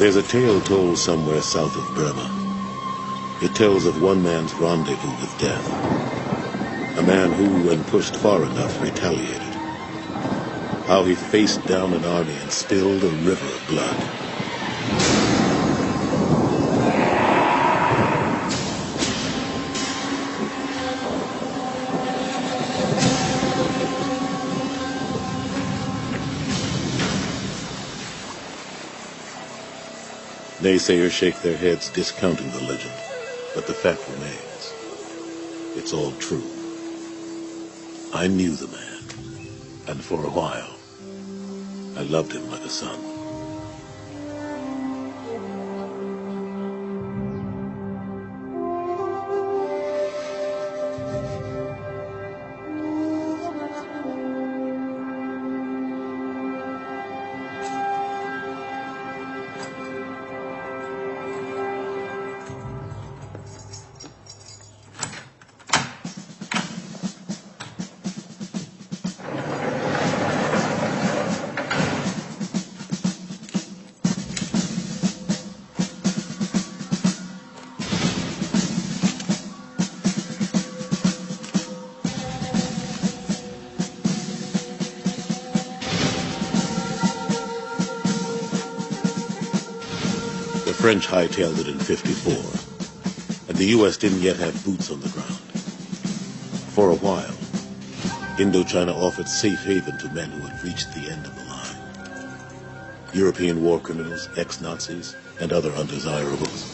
There's a tale told somewhere south of Burma. It tells of one man's rendezvous with death. A man who, when pushed far enough, retaliated. How he faced down an army and spilled a river of blood. Naysayers shake their heads, discounting the legend, but the fact remains. It's all true. I knew the man, and for a while, I loved him like a son. The French hightailed it in '54, and the U.S. didn't yet have boots on the ground. For a while, Indochina offered safe haven to men who had reached the end of the line. European war criminals, ex-Nazis, and other undesirables.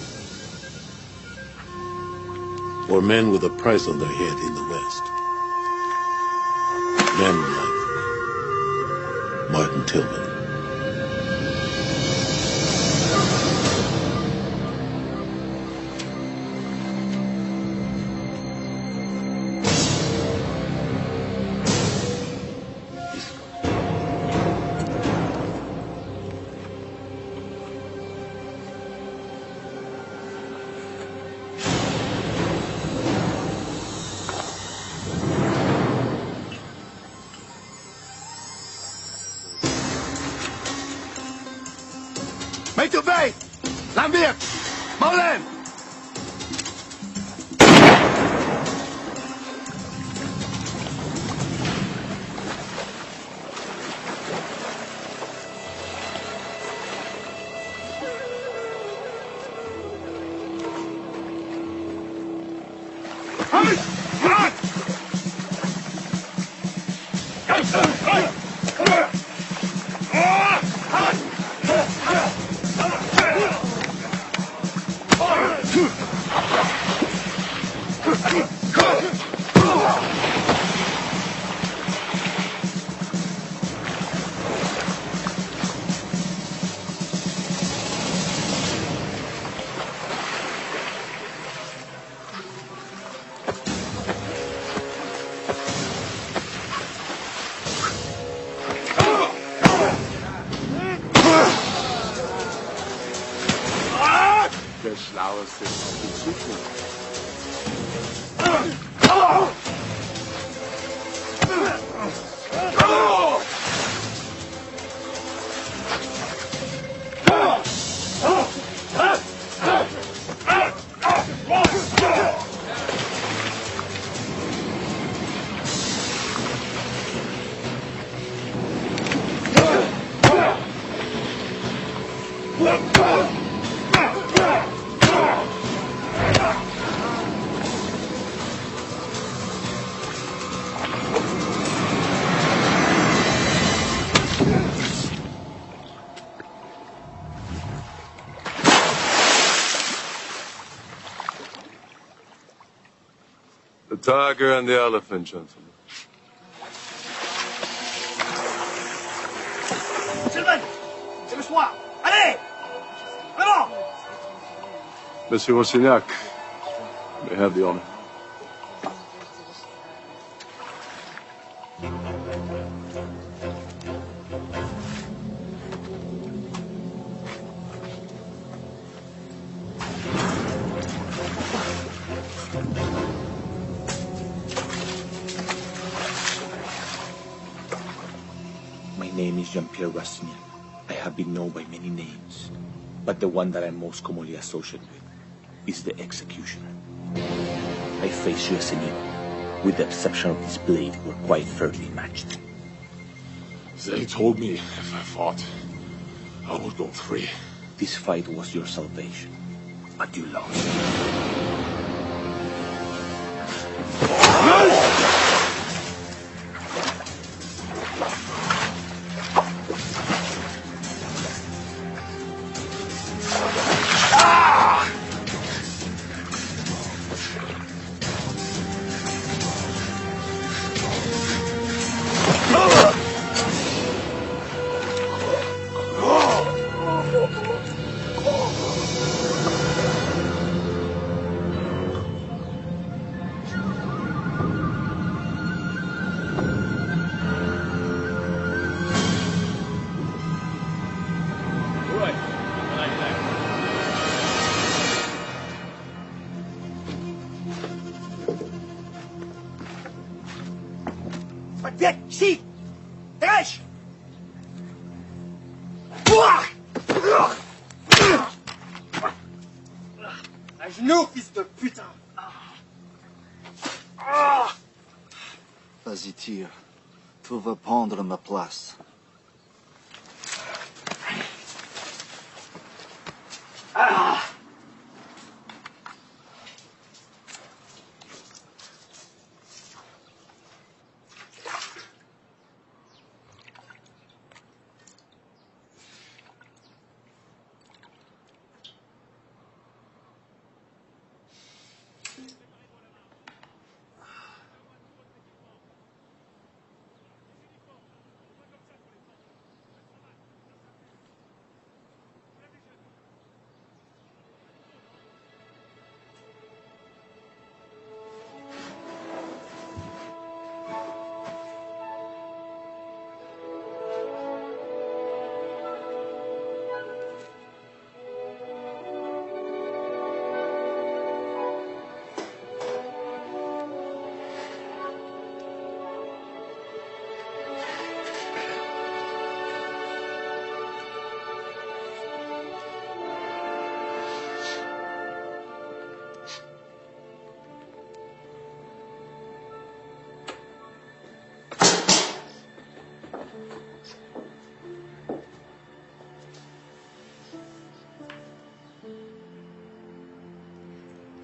Or men with a price on their head in the West. Men like Martin Tillman. Meituvei! Lanvier! Maulen! The tiger and the elephant, gentlemen. Gentlemen, c'est le soir. Allez! Allons! Monsieur Rossignac, may have the honor. My name is Jean-Pierre Rastignac. I have been known by many names. but the one that I'm most commonly associated with is the executioner. I face you as an equal. With the exception of this blade, we're quite fairly matched. They told me if I fought, I would go free. This fight was your salvation, but you lost. Vite, ici! Dégage! À genoux, fils de putain! Vas-y, tire. Tu vas prendre ma place.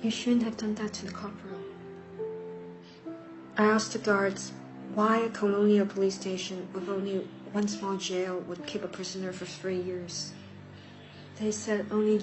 You shouldn't have done that to the corporal. I asked the guards why a colonial police station with only one small jail would keep a prisoner for 3 years. They said only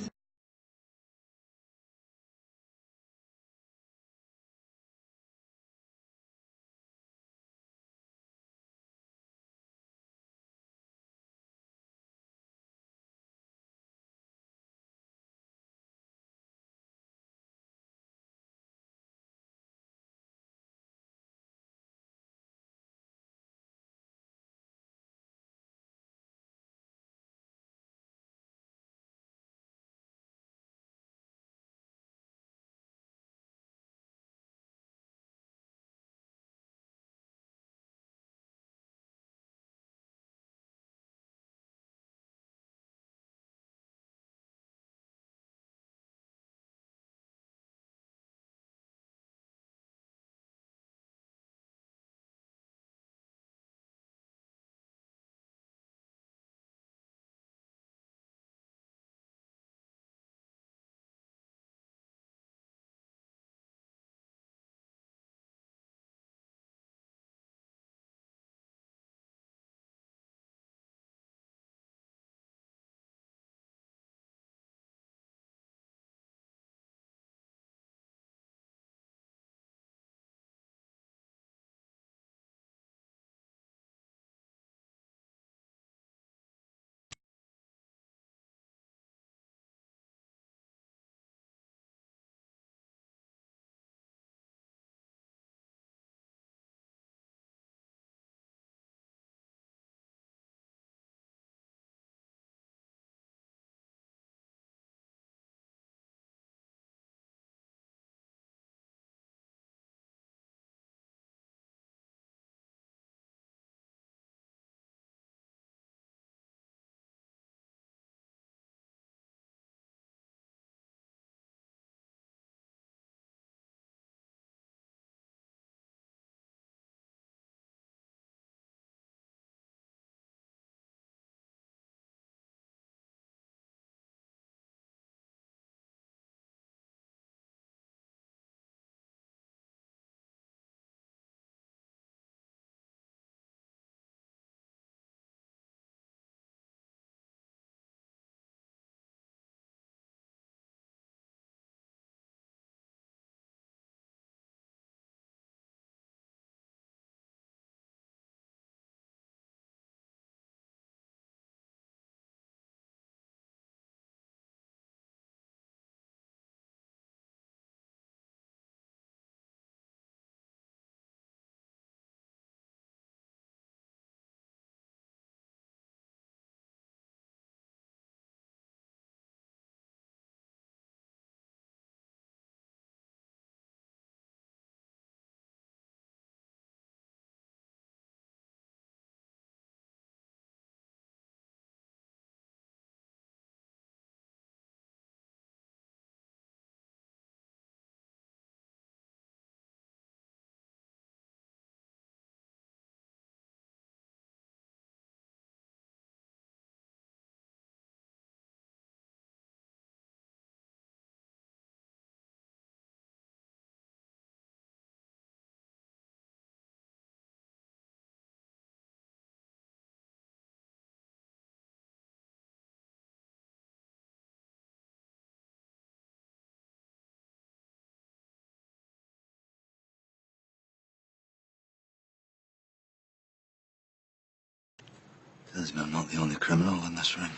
Tells me I'm not the only criminal in this ring.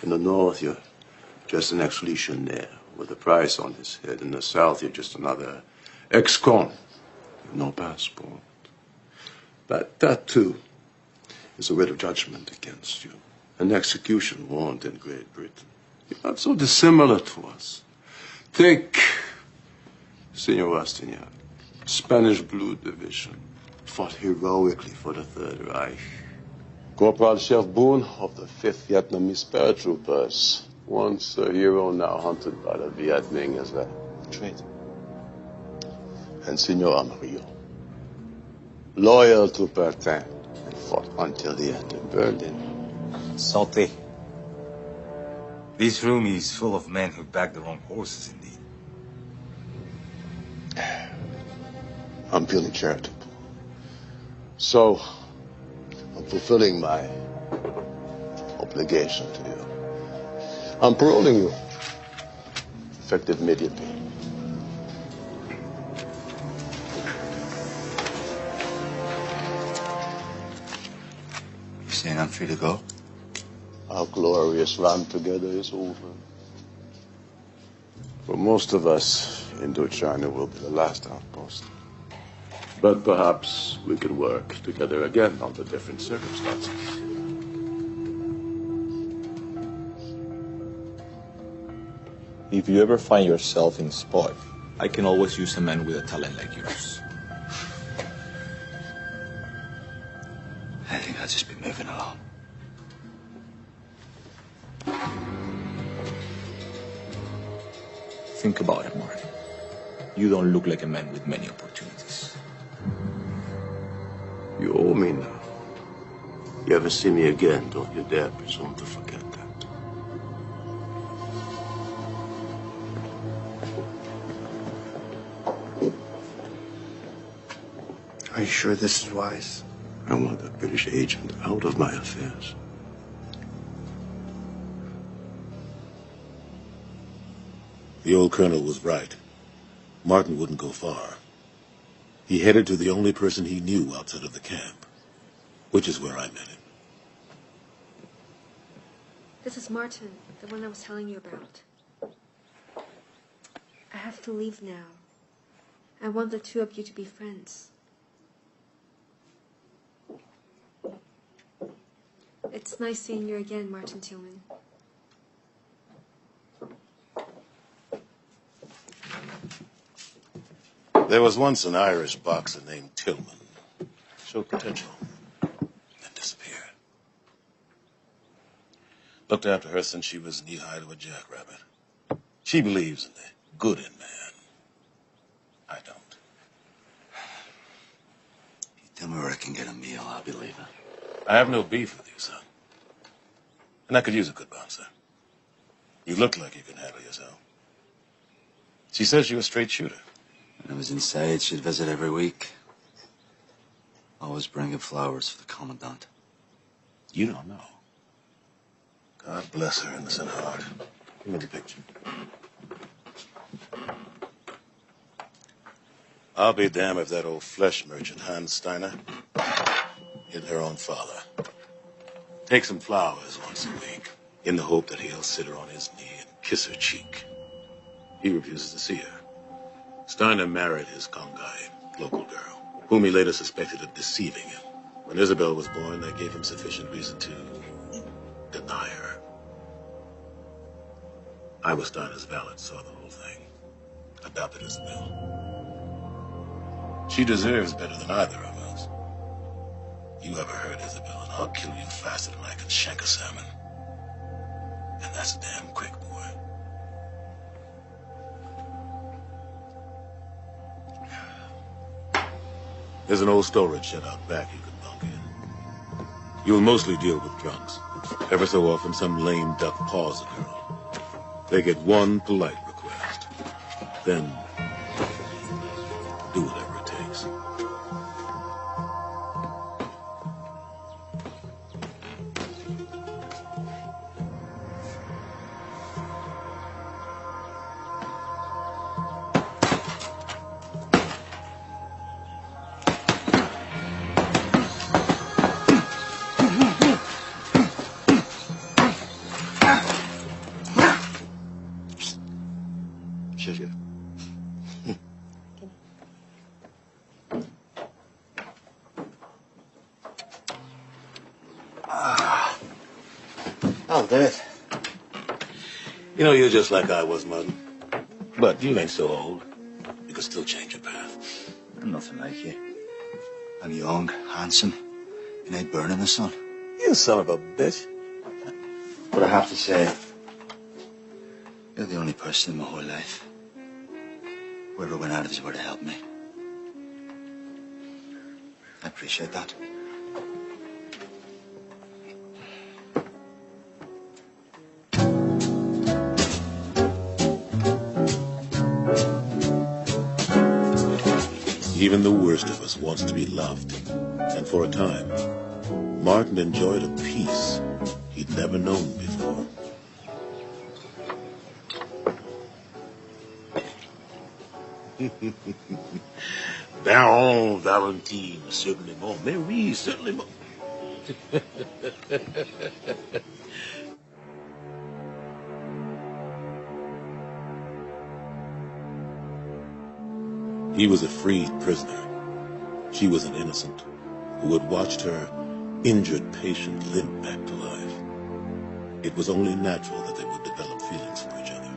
In the north, you're just an ex-legionnaire with a price on his head. In the south, you're just another ex-con with no passport. That too is a writ of judgment against you. An execution warrant in Great Britain. You're not so dissimilar to us. Take Senor Rastignac, Spanish Blue Division, fought heroically for the Third Reich. Corporal Chef Boone of the 5th Vietnamese paratroopers, once a hero, now hunted by the Viet Minh as a traitor. And Senor Amarillo, loyal to Bertin, and fought until the end in Berlin. Salty. This room is full of men who backed the wrong horses, indeed. I'm feeling charitable. So, I'm fulfilling my obligation to you. I'm paroling you, effective immediately. You saying I'm free to go? Our glorious run together is over. For most of us, Indochina will be the last outpost. But perhaps we can work together again under different circumstances. If you ever find yourself in spot, I can always use a man with a talent like yours. I think I'll just be moving along. Think about it, Martin. You don't look like a man with many opportunities. You owe me now. You ever see me again, don't you dare presume to forget that. Are you sure this is wise? I want a British agent out of my affairs. The old colonel was right. Martin wouldn't go far. He headed to the only person he knew outside of the camp, which is where I met him. This is Martin, the one I was telling you about. I have to leave now. I want the two of you to be friends. It's nice seeing you again, Martin Tillman. There was once an Irish boxer named Tillman. Showed potential. Then disappeared. Looked after her since she was knee-high to a jackrabbit. She believes in the good in man. I don't. You tell me where I can get a meal, I'll be leaving. I have no beef with you, son. And I could use a good bouncer. You look like you can handle yourself. She says you're a straight shooter. When I was inside, she'd visit every week. Always bringing flowers for the commandant. You don't know. God bless her innocent heart. Give me the picture. I'll be damned if that old flesh merchant, Hans Steiner, hit her own father. Take some flowers once a week, in the hope that he'll sit her on his knee and kiss her cheek. He refuses to see her. Steiner married his Congai, local girl, whom he later suspected of deceiving him. When Isabel was born, that gave him sufficient reason to deny her. I was Steiner's valet, saw the whole thing. Adopted Isabel. She deserves better than either of us. You ever hurt Isabel, and I'll kill you faster than I can shank a salmon. And that's damn quick, boy. There's an old storage shed out back you can bunk in. You'll mostly deal with drunks. Ever so often, some lame duck paws a girl. They get one polite request. Then, do whatever it takes. I'll do it. You know, you're just like I was, Martin. But you ain't so old. You can still change your path. I'm nothing like you. I'm young, handsome, and I'd burn in the sun. You son of a bitch. But I have to say, you're the only person in my whole life who ever went out of his way to help me. I appreciate that. Even the worst of us wants to be loved. And for a time, Martin enjoyed a peace he'd never known before. Baron Valentine, certainly more. Mary, certainly more. He was a freed prisoner. She was an innocent who had watched her injured patient limp back to life. It was only natural that they would develop feelings for each other.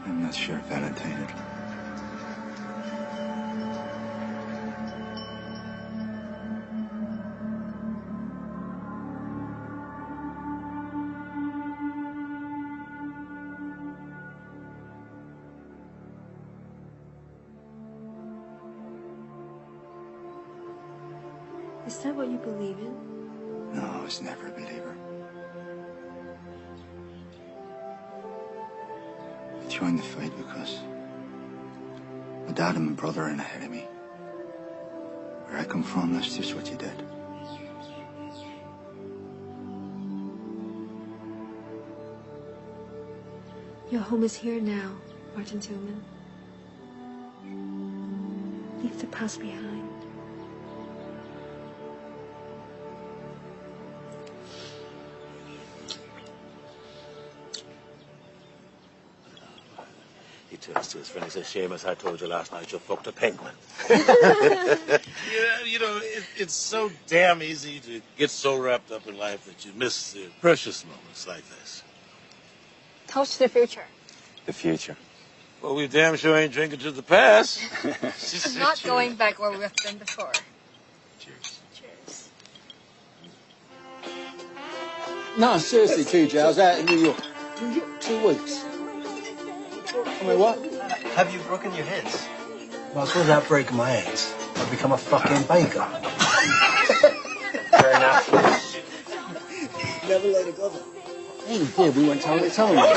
I'm not sure Valentine would. Is that what you believe in? No, I was never a believer. I joined the fight because my dad and my brother are ahead of me. Where I come from, that's just what you did. Your home is here now, Martin Tillman. Leave the past behind. He turns to his friend and says, Seamus, I told you last night you fucked a penguin. It's so damn easy to get so wrapped up in life that you miss the precious moments like this. Toast to the future. The future. Well, we damn sure ain't drinking to the past. I'm not going back where we've been before. Cheers. Cheers. No, seriously, 2 Giles, out in New York. New York, 2 weeks. I mean, what? Have you broken your heads? Well, without breaking my heads, I've become a fucking baker. Fair enough. Never let it go. Hey, you did. We went toe to toe. Get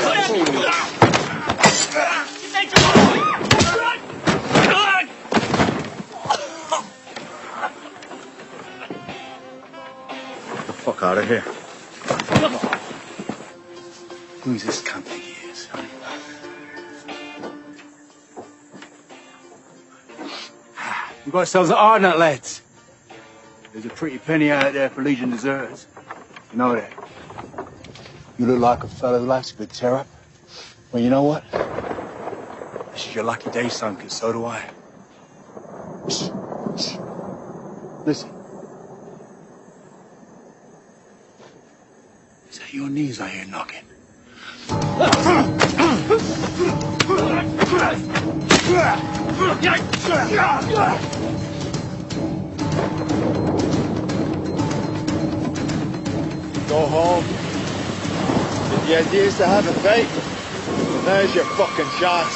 the fuck out of here. Who's this cunt think he is? We got ourselves an Ardent, lads. There's a pretty penny out there for Legion deserters. You know that. You look like a fellow who likes a good tear up. Well, you know what? This is your lucky day, son, because so do I. Shh. Shh. Listen. Is that your knees I hear knocking? Go home. If the idea is to have a fight, now's your fucking chance.